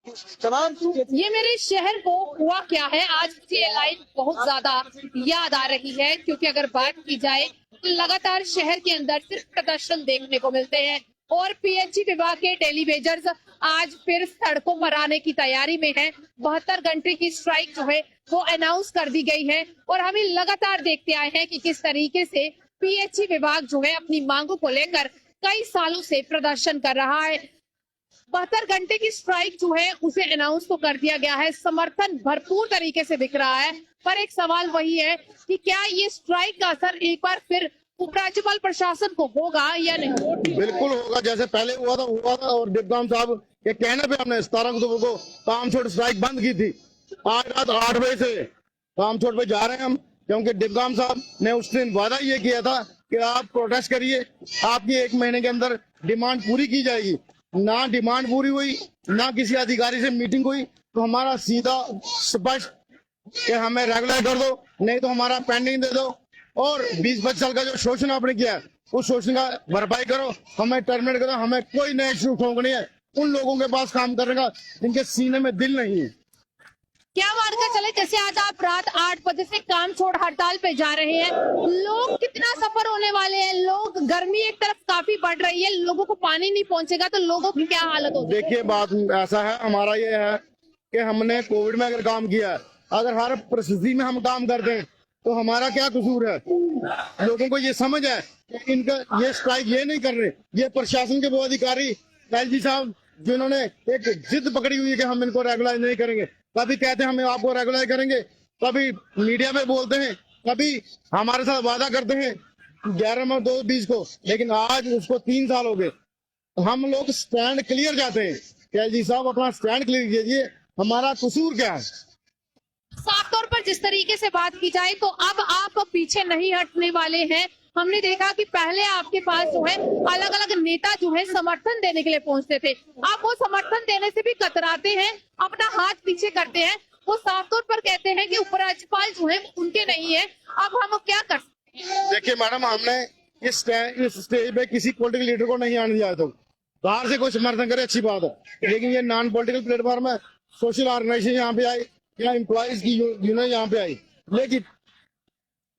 तमाम ये मेरे शहर को हुआ क्या है, आज मुझे ये लाइन बहुत ज्यादा याद आ रही है, क्योंकि अगर बात की जाए तो लगातार शहर के अंदर सिर्फ प्रदर्शन देखने को मिलते हैं और पीएचई विभाग के टेलीवेजर्स आज फिर सड़कों पर आने की तैयारी में है। 72 घंटे की स्ट्राइक जो है वो अनाउंस कर दी गई है और हम लगातार देखते आए हैं कि किस तरीके से पीएचई विभाग जो है अपनी मांगों को लेकर कई सालों से प्रदर्शन कर रहा है। 72 घंटे की स्ट्राइक जो है उसे अनाउंस तो कर दिया गया है, समर्थन भरपूर तरीके से दिख रहा है, पर एक सवाल वही है कि क्या ये स्ट्राइक का असर एक बार फिर उपराज्यपाल प्रशासन को होगा या नहीं? बिल्कुल होगा, जैसे पहले हुआ था और डिप्टी साहब के कहने पे हमने 17 अक्टूबर को काम छोड़ स्ट्राइक बंद की थी। आज रात 8 बजे से काम छोड़ पे जा रहे हैं हम, क्योंकि डिप्टी साहब ने उस दिन वादा ये किया था कि आप प्रोटेस्ट करिए, आपकी 1 महीने के अंदर डिमांड पूरी की जाएगी। ना डिमांड पूरी हुई, ना किसी अधिकारी से मीटिंग हुई, तो हमारा सीधा स्पष्ट कि हमें रेगुलर कर दो, नहीं तो हमारा पेंडिंग दे दो और 20-25 साल का जो शोषण आपने किया है उस शोषण का भरपाई करो, हमें टर्मिनेट करो। हमें कोई नया शौक नहीं है उन लोगों के पास काम करने का जिनके सीने में दिल नहीं है। क्या मानकर चले, जैसे आज आप रात 8 बजे से काम छोड़ हड़ताल पे जा रहे हैं, लोग कितना सफर होने वाले हैं? लोग, गर्मी एक तरफ काफी बढ़ रही है, लोगों को पानी नहीं पहुंचेगा तो लोगों की क्या हालत होगी? देखिए, बात ऐसा है, हमारा ये है कि हमने कोविड में अगर काम किया है, अगर हर परिस्थिति में हम काम करते हैं तो हमारा क्या कसूर है? लोगों को ये समझ है कि इनका ये स्ट्राइक ये नहीं कर रहे, ये प्रशासन के वो अधिकारी एलजी साहब जिन्होंने एक जिद पकड़ी हुई है कि हम इनको रेगुलाइज नहीं करेंगे। कभी कहते हैं हम आपको रेगुलाइज करेंगे, कभी मीडिया में बोलते हैं, कभी हमारे साथ वादा करते हैं 11/2/20 को, लेकिन आज उसको 3 साल हो गए। हम लोग स्टैंड क्लियर चाहते हैं कि एलजी साहब अपना स्टैंड क्लियर कीजिए, हमारा कसूर क्या है? साफ तौर पर जिस तरीके से बात की जाए तो अब आप पीछे नहीं हटने वाले हैं। हमने देखा कि पहले आपके पास जो है अलग अलग नेता जो है समर्थन देने के लिए पहुंचते थे, आप वो समर्थन देने से भी कतराते हैं, अपना हाथ पीछे करते हैं। वो साफ तौर पर कहते हैं कि उपराज्यपाल जो है उनके नहीं है, अब हम क्या कर सकते हैं? देखिए मैडम, हमने इस स्टेज पे किसी पॉलिटिकल लीडर को नहीं आने दिया है। तो बाहर से कोई समर्थन करे अच्छी बात है, लेकिन ये नॉन पॉलिटिकल प्लेटफॉर्म है, सोशल ऑर्गेनाइजेशन यहाँ पे आई या एम्प्लॉइज की यूनियन यहाँ पे आई, लेकिन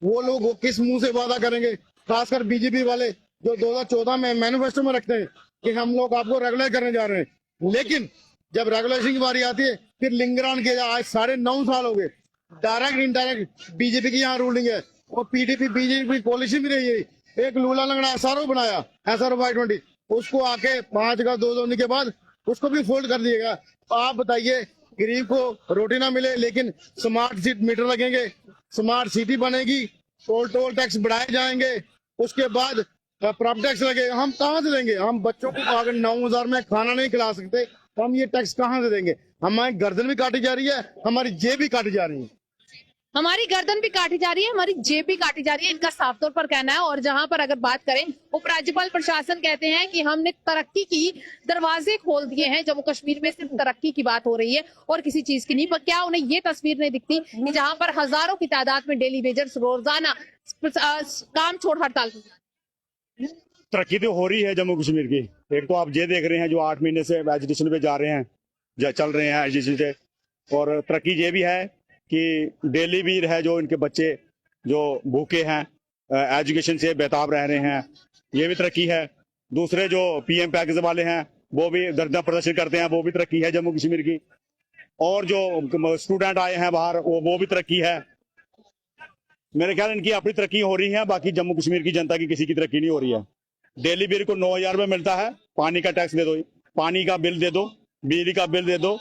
वो लोग वो किस मुंह से वादा करेंगे? खासकर बीजेपी वाले जो 2014 में मैनिफेस्टो में रखते हैं कि हम लोग आपको रेगुलर करने जा रहे हैं, लेकिन जब रेगुलेशन की बारी आती है फिर लिंगरान किया जाए। आज 9.5 साल हो गए, डायरेक्ट इनडायरेक्ट बीजेपी की यहाँ रूलिंग है और पीडीपी बीजेपी पॉलिसी भी रही है। एक लूला लंगड़ा एसआरओ बनाया, एसआरओ Y20, उसको आके 5 का 2 होने के बाद उसको भी फोल्ड कर दिएगा। आप बताइए, गरीब को रोटी ना मिले, लेकिन स्मार्ट सीट मीटर लगेंगे, स्मार्ट सिटी बनेगी, टोल टैक्स बढ़ाए जाएंगे, उसके बाद प्रॉपर्टी टैक्स लगेगा। हम कहाँ से देंगे? हम बच्चों को अगर 9,000 में खाना नहीं खिला सकते तो हम ये टैक्स कहाँ से देंगे? हमारी गर्दन भी काटी जा रही है, हमारी जेब भी काटी जा रही है। हमारी गर्दन भी काटी जा रही है, हमारी जेब भी काटी जा रही है, इनका साफ तौर पर कहना है। और जहां पर अगर बात करें, उपराज्यपाल प्रशासन कहते हैं कि हमने तरक्की की दरवाजे खोल दिए हैं, जम्मू कश्मीर में सिर्फ तरक्की की बात हो रही है और किसी चीज की नहीं। पर क्या उन्हें ये तस्वीर नहीं दिखती कि जहां पर हजारों की तादाद में डेली वेजर्स रोजाना काम छोड़ हड़ताल? तरक्की तो हो रही है जम्मू कश्मीर की। एक तो आप ये देख रहे हैं जो 8 महीने से एजुकेशन पे जा रहे हैं, चल रहे हैं एजुकेशन से, और तरक्की ये भी है कि डेली वीर है जो इनके बच्चे जो भूखे हैं एजुकेशन से बेताब रह रहे हैं, ये भी तरक्की है। दूसरे जो पीएम पैकेज वाले हैं वो भी धरना प्रदर्शन करते हैं, वो भी तरक्की है जम्मू कश्मीर की। और जो स्टूडेंट आए हैं बाहर वो भी तरक्की है। मेरे ख्याल इनकी अपनी तरक्की हो रही है, बाकी जम्मू कश्मीर की जनता की किसी की तरक्की नहीं हो रही है। डेली बिल को 9,000 रुपये मिलता है, पानी का टैक्स दे दो, पानी का बिल दे दो, बिजली का बिल दे दो।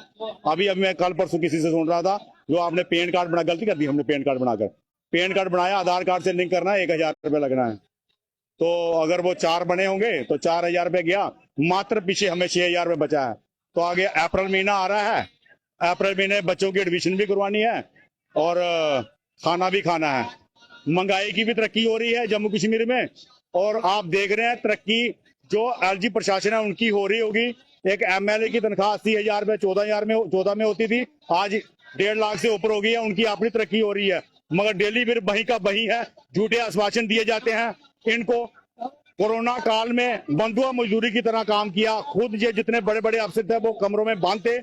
अभी मैं कल परसों किसी से सुन रहा था जो आपने पैन कार्ड बना, गलती कर दी हमने, पैन कार्ड बनाकर पैन कार्ड बनाया, आधार कार्ड से लिंक करना है, 1,000 रुपये लगना है। तो अगर वो 4 बने होंगे तो 4,000 रुपये गया, मात्र पीछे हमें 6,000 रुपये बचा है। तो आगे अप्रैल महीना आ रहा है, अप्रैल महीने बच्चों की एडमिशन भी करवानी है और खाना भी खाना है। महंगाई की भी तरक्की हो रही है जम्मू कश्मीर में, और आप देख रहे हैं तरक्की जो एलजी प्रशासन है उनकी हो रही होगी। एक एमएलए की तनख्वाह 80,000 रुपये 14 में होती थी, आज 1.5 लाख से ऊपर हो गई है, उनकी अपनी तरक्की हो रही है। मगर डेली फिर वही का वही है, झूठे आश्वासन दिए जाते हैं इनको। कोरोना काल में बंधुआ मजदूरी की तरह काम किया, खुद ये जितने बड़े बड़े अफसर थे वो कमरों में बंद थे,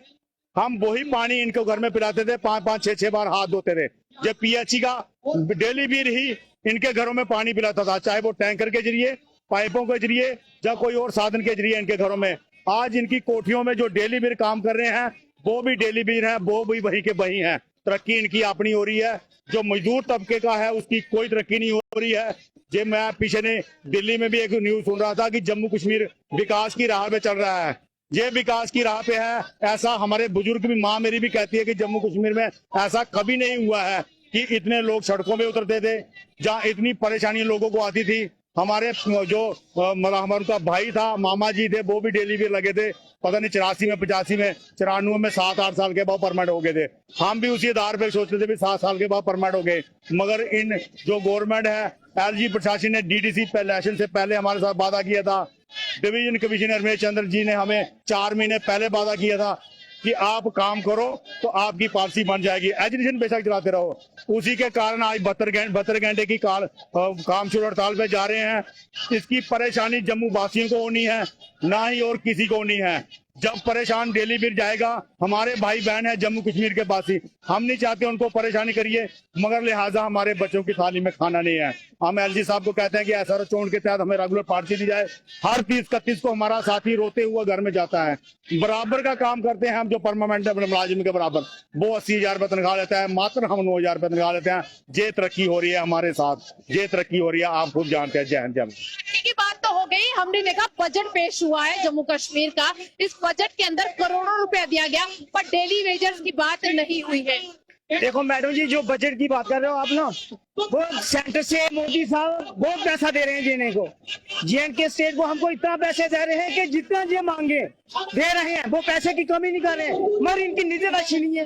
हम वही पानी इनको घर में पिलाते थे, 5-5, 6-6 बार हाथ धोते थे। जब पीएचई का डेली बिल ही इनके घरों में पानी पिलाता था, चाहे वो टैंकर के जरिए, पाइपों के जरिए या कोई और साधन के जरिए इनके घरों में। आज इनकी कोठियों में जो डेली बिल काम कर रहे हैं वो भी डेली बिल है, वो भी वही के वही है। तरक्की इनकी अपनी हो रही है, जो मजदूर तबके का है उसकी कोई तरक्की नहीं हो रही है। जे मैं पीछे ने दिल्ली में भी एक न्यूज सुन रहा था कि जम्मू कश्मीर विकास की राह पे चल रहा है। ये विकास की राह पे है, ऐसा हमारे बुजुर्ग भी, माँ मेरी भी कहती है कि जम्मू कश्मीर में ऐसा कभी नहीं हुआ है कि इतने लोग सड़कों पे उतरते थे, जहाँ इतनी परेशानी लोगों को आती थी। हमारे जो हमारा भाई था, मामा जी थे, वो भी डेली भी लगे थे, पता नहीं 84 में, 85 में, 94 में 7-8 साल के बाद परमानेंट हो गए थे। हम भी उसी आधार पे सोचते थे भी 7 साल के बाद परमानेंट हो गए। मगर इन जो गवर्नमेंट है, एलजी प्रशासन ने डीडीसी इलेक्शन से पहले हमारे साथ वादा किया था। डिवीजन कमिश्नर रमेश चंद्र जी ने हमें 4 महीने पहले वादा किया था कि आप काम करो तो आपकी पॉलिसी बन जाएगी, एजुकेशन बेशक चलाते रहो। उसी के कारण आज 72 घंटे की काम शुरू हड़ताल पे जा रहे हैं। इसकी परेशानी जम्मू वासियों को होनी है, ना ही और किसी को होनी है। जब परेशान डेली बिल जाएगा, हमारे भाई बहन है जम्मू कश्मीर के वासी, हम नहीं चाहते उनको परेशानी करिए, मगर लिहाजा हमारे बच्चों की थाली में खाना नहीं है। हम एलजी साहब को कहते हैं कि SRO चोन के तहत हमें रेगुलर पार्टी दी जाए। हर 30-31 को हमारा साथी रोते हुए घर में जाता है। बराबर का काम करते हैं हम, जो परमानेंट मुलाजिम के बराबर, वो 80,000 रुपये तनख्वाह लेता है, मात्र हम 9,000 रुपये तनख्वाह लेते हैं। ये तरक्की हो रही है हमारे साथ, ये तरक्की हो रही है, आप खुद जानते हैं। जय हिंद, जय भारत। की बात तो हो गई, हमने देखा बजट पेश हुआ है जम्मू कश्मीर का। इस बजट के अंदर करोड़ों रुपया दिया गया, पर डेली वेजर्स की बात नहीं हुई है। देखो मैडम जी, जो बजट की बात कर रहे हो आप ना, वो सेंटर से मोदी साहब बहुत पैसा दे रहे हैं देने को। JNK स्टेट को हमको इतना पैसे दे रहे हैं कि जितना ये मांगे दे रहे हैं, वो पैसे की कमी नहीं कर रहे हैं, मगर इनकी नीयत अच्छी नहीं है।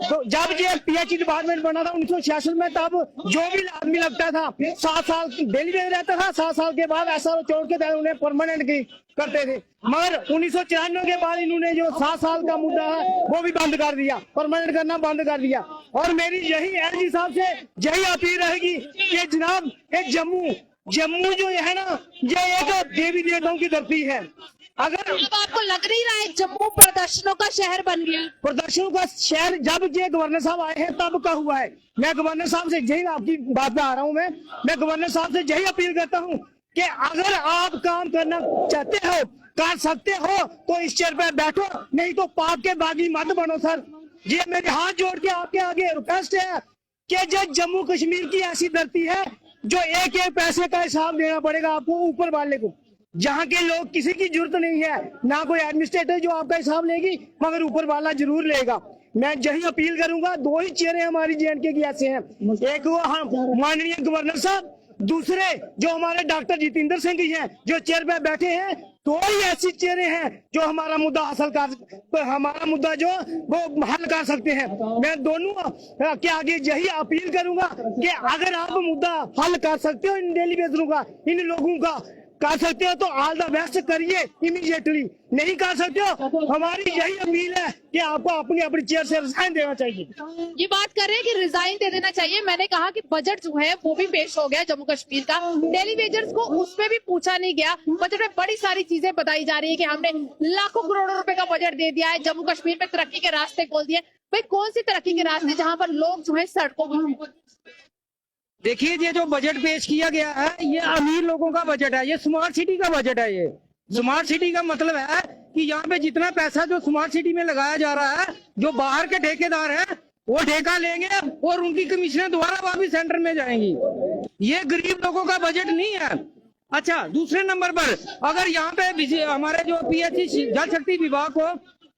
तो जब ये PHE डिपार्टमेंट बना था 1966 में, तब जो भी आदमी लगता था 7 साल दिल्ली में रहता था, 7 साल के बाद SRO छोड़ के उन्हें परमानेंट की करते थे। मगर 1994 के बाद इन्होंने जो 7 साल का मुद्दा है वो भी बंद कर दिया, परमानेंट करना बंद कर दिया। और मेरी यही एलजी साहब से यही अपील रहेगी कि जनाब, ये जम्मू जो है ना, ये एक देवी देवताओं की धरती है। अगर अब आपको लग नहीं रहा है जम्मू प्रदर्शनों का शहर बन गया? प्रदर्शनों का शहर जब ये गवर्नर साहब आए हैं तब का हुआ है। मैं गवर्नर साहब से यही, आपकी बात पे आ रहा हूँ, मैं गवर्नर साहब से यही अपील करता हूँ कि अगर आप काम करना चाहते हो, कर सकते हो, तो इस चेयर पे बैठो, नहीं तो पाक के बागी मत बनो सर। ये मेरे हाथ जोड़ के आपके आगे रिक्वेस्ट है कि जो जम्मू कश्मीर की ऐसी धरती है जो एक एक पैसे का हिसाब देना पड़ेगा आपको ऊपर वाले को। जहाँ के लोग, किसी की जरूरत नहीं है, ना कोई एडमिनिस्ट्रेटर जो आपका हिसाब लेगी, मगर ऊपर वाला जरूर लेगा। मैं यही अपील करूंगा। 2 ही चेहरे हमारी JNK की ऐसे हैं, एक वो हम माननीय गवर्नर साहब, दूसरे जो हमारे डॉक्टर जितेंद्र सिंह जी हैं जो चेयर पे बैठे हैं। 2 ही ऐसी चेहरे हैं जो हमारा मुद्दा हमारा मुद्दा जो वो हल कर सकते हैं। मैं दोनों के आगे यही अपील करूंगा कि अगर आप मुद्दा हल कर सकते हो, इन डेली वेजरों का, इन लोगों का कर सकते हो, तो ऑल द बेस्ट करिए इमीडिएटली। नहीं कर सकते हो, हमारी यही अपील है कि आपको अपनी चेयर से रिजाइन देना चाहिए। ये बात कर रहे हैं कि रिजाइन दे देना चाहिए। मैंने कहा कि बजट जो है वो भी पेश हो गया जम्मू कश्मीर का, डेली वेजर्स को उसमें भी पूछा नहीं गया। बजट में बड़ी सारी चीजें बताई जा रही है कि हमने लाखों करोड़ों रुपए का बजट दे दिया है, जम्मू कश्मीर में तरक्की के रास्ते खोल दिए। भाई कौन सी तरक्की के रास्ते जहाँ पर लोग जो है सड़कों पर? देखिए, ये जो बजट पेश किया गया है, ये अमीर लोगों का बजट है, ये स्मार्ट सिटी का बजट है। ये स्मार्ट सिटी का मतलब है कि यहाँ पे जितना पैसा जो स्मार्ट सिटी में लगाया जा रहा है, जो बाहर के ठेकेदार हैं वो ठेका लेंगे और उनकी कमीशनें दोबारा वापस सेंटर में जाएंगी। ये गरीब लोगों का बजट नहीं है। अच्छा, दूसरे नंबर पर अगर यहाँ पे हमारे जो PHE जल शक्ति विभाग को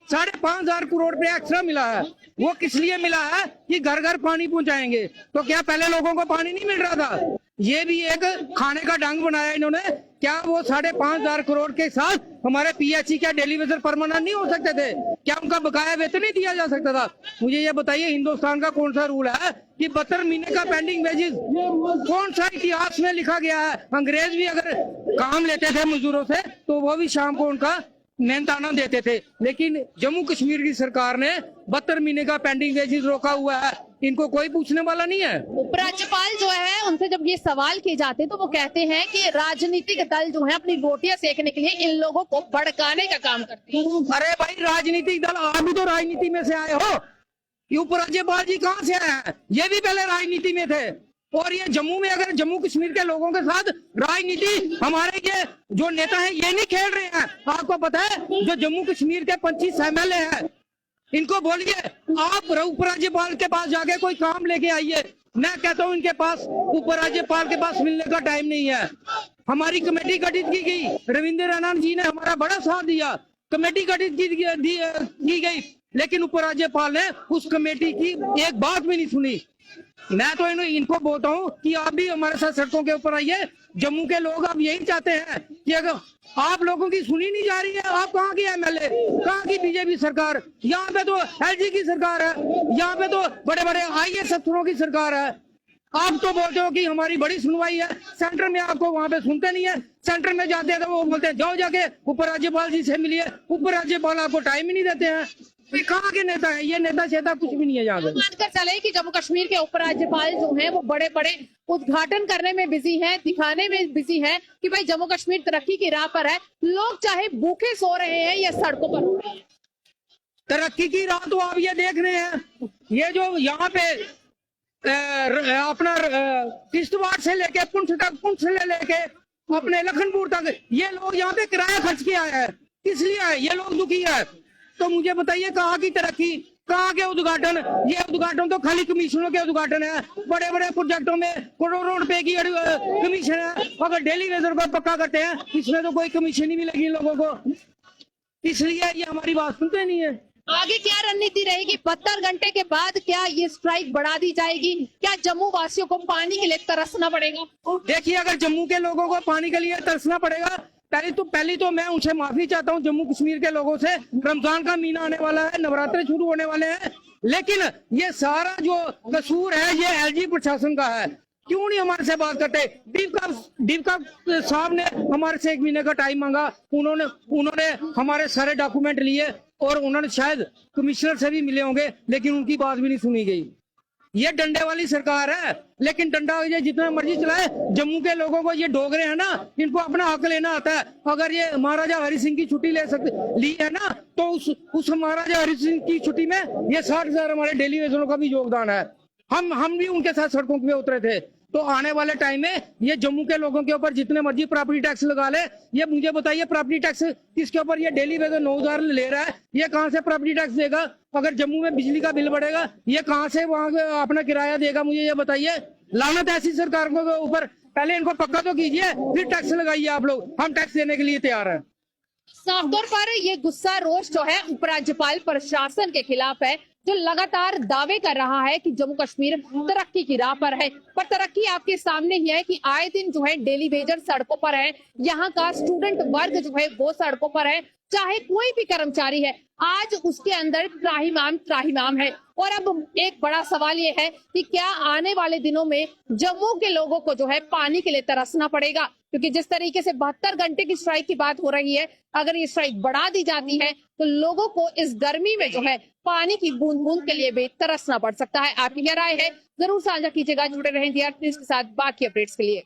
5,500 करोड़ रुपया एक्स्ट्रा मिला है, वो किस लिए मिला है कि घर घर पानी पहुंचाएंगे। तो क्या पहले लोगों को पानी नहीं मिल रहा था? ये भी एक खाने का ढंग बनाया इन्होंने। क्या वो 5,500 करोड़ के साथ हमारे PHE क्या डेली वेजर परमानेंट नहीं हो सकते थे? क्या उनका बकाया वेतन नहीं दिया जा सकता था? मुझे ये बताइए, हिंदुस्तान का कौन सा रूल है कि 72 महीने का पेंडिंग वेजेस कौन सा इतिहास में लिखा गया है? अंग्रेज भी अगर काम लेते थे मजदूरों से तो वो भी शाम को उनका मेहनताना देते थे, लेकिन जम्मू कश्मीर की सरकार ने 72 महीने का पेंडिंग वेजेस रोका हुआ है। इनको कोई पूछने वाला नहीं है। उपराज्यपाल जो है उनसे जब ये सवाल किए जाते हैं तो वो कहते हैं कि राजनीतिक दल जो है अपनी रोटियां सेकने के लिए इन लोगों को भड़काने का काम करते हैं। अरे भाई राजनीतिक दल, आप भी तो राजनीति में से आए हो। ये उपराज्यपाल जी कहाँ से आए हैं? ये भी पहले राजनीति में थे। और ये जम्मू में, अगर जम्मू कश्मीर के लोगों के साथ राजनीति हमारे ये जो नेता हैं ये नहीं खेल रहे हैं। आपको पता है जो जम्मू कश्मीर के 25 MLA हैं, इनको बोलिए आप उपराज्यपाल के पास जाके कोई काम लेके आइए। मैं कहता हूँ इनके पास, उपराज्यपाल के पास मिलने का टाइम नहीं है। हमारी कमेटी गठित की गई, रविंद्र रैना जी ने हमारा बड़ा साथ दिया, कमेटी गठित की गई, लेकिन उपराज्यपाल ने उस कमेटी की एक बात भी नहीं सुनी। मैं तो इनको बोलता हूँ कि आप भी हमारे साथ सड़कों के ऊपर आइए। जम्मू के लोग अब यही चाहते हैं कि अगर आप लोगों की सुनी नहीं जा रही है, आप कहाँ की MLA, कहाँ की बीजेपी सरकार? यहाँ पे तो LG की सरकार है, यहाँ पे तो बड़े बड़े IAS अफसरों की सरकार है। आप तो बोलते हो कि हमारी बड़ी सुनवाई है, सेंटर में आपको वहाँ पे सुनते नहीं है। सेंटर में जाते हैं तो वो बोलते हैं जाओ जाके उपराज्यपाल जी से मिलिए। उपराज्यपाल आपको टाइम ही नहीं देते हैं। ये कहाँ के नेता है? ये नेता शेता कुछ भी नहीं है यहाँ पे। मानकर चले कि जम्मू कश्मीर के उपराज्यपाल जो हैं वो बड़े बड़े उद्घाटन करने में बिजी हैं, दिखाने में बिजी हैं कि भाई जम्मू कश्मीर तरक्की की राह पर है। लोग चाहे भूखे सो रहे हैं या सड़कों पर रो रहे हैं। तरक्की की राह तो आप ये देख रहे हैं, ये जो यहाँ पे अपना किश्तवाड़ से लेके पुंछ तक, पुंछ से लेके अपने लखनपुर तक, ये लोग यहाँ पे किराया खर्च के आए हैं। किस लिए आए? ये लोग दुखी है। तो मुझे बताइए कहाँ की तरक्की, कहाँ के उद्घाटन? ये उद्घाटन तो खाली कमीशनों के उद्घाटन है। बड़े बड़े प्रोजेक्टों में करोड़ों रुपए की कमीशन है। अगर डेली वेजर को पक्का करते हैं, इसमें तो कोई कमीशन ही मिलेगी लोगों को। इसलिए ये हमारी बात सुनते नहीं है। आगे क्या रणनीति रहेगी? 72 घंटे के बाद क्या ये स्ट्राइक बढ़ा दी जाएगी? क्या जम्मू वासियों को पानी के लिए तरसना पड़ेगा? देखिए, अगर जम्मू के लोगों को पानी के लिए तरसना पड़ेगा, पहली तो मैं उनसे माफी चाहता हूं जम्मू कश्मीर के लोगों से। रमजान का महीना आने वाला है, नवरात्रे शुरू होने वाले हैं, लेकिन ये सारा जो कसूर है ये LG प्रशासन का है। क्यों नहीं हमारे से बात करते? डीपका साहब ने हमारे से 1 महीने का टाइम मांगा, उन्होंने हमारे सारे डॉक्यूमेंट लिए और उन्होंने शायद कमिश्नर से भी मिले होंगे, लेकिन उनकी बात भी नहीं सुनी गई। ये डंडे वाली सरकार है, लेकिन डंडा ये जितना मर्जी चलाए, जम्मू के लोगों को, ये डोगरे हैं ना, इनको अपना हक लेना आता है। अगर ये महाराजा हरि सिंह की छुट्टी ली है ना, तो उस महाराजा हरि सिंह की छुट्टी में ये 60,000 हमारे डेली वेजरों का भी योगदान है। हम भी उनके साथ सड़कों पे उतरे थे। तो आने वाले टाइम में ये जम्मू के लोगों के ऊपर जितने मर्जी प्रॉपर्टी टैक्स लगा ले, ये मुझे बताइए प्रॉपर्टी टैक्स किसके ऊपर? ये डेली वेजर 9,000 ले रहा है, ये कहाँ से प्रॉपर्टी टैक्स देगा? अगर जम्मू में बिजली का बिल बढ़ेगा, ये कहाँ से वहाँ अपना किराया देगा? मुझे ये बताइए। लानत ऐसी सरकार के ऊपर। पहले इनको पक्का तो कीजिए, फिर टैक्स लगाइए आप लोग। हम टैक्स देने के लिए तैयार हैं। साफ तौर पर ये गुस्सा, रोष जो है उपराज्यपाल प्रशासन के खिलाफ है, जो लगातार दावे कर रहा है कि जम्मू कश्मीर तरक्की की राह पर है। पर तरक्की आपके सामने ही है कि आए दिन जो है डेली वेजर सड़कों पर है, यहाँ का स्टूडेंट वर्ग जो है वो सड़कों पर है, चाहे कोई भी कर्मचारी है, आज उसके अंदर त्राहिमाम है। और अब एक बड़ा सवाल ये है कि क्या आने वाले दिनों में जम्मू के लोगों को जो है पानी के लिए तरसना पड़ेगा? क्योंकि जिस तरीके से 72 घंटे की स्ट्राइक की बात हो रही है, अगर ये स्ट्राइक बढ़ा दी जाती है तो लोगों को इस गर्मी में जो है पानी की बूंद बूंद के लिए भी तरसना पड़ सकता है। आपकी क्या राय है? जरूर साझा कीजिएगा। जुड़े रहें DR न्यूज़ के साथ बाकी अपडेट्स के लिए।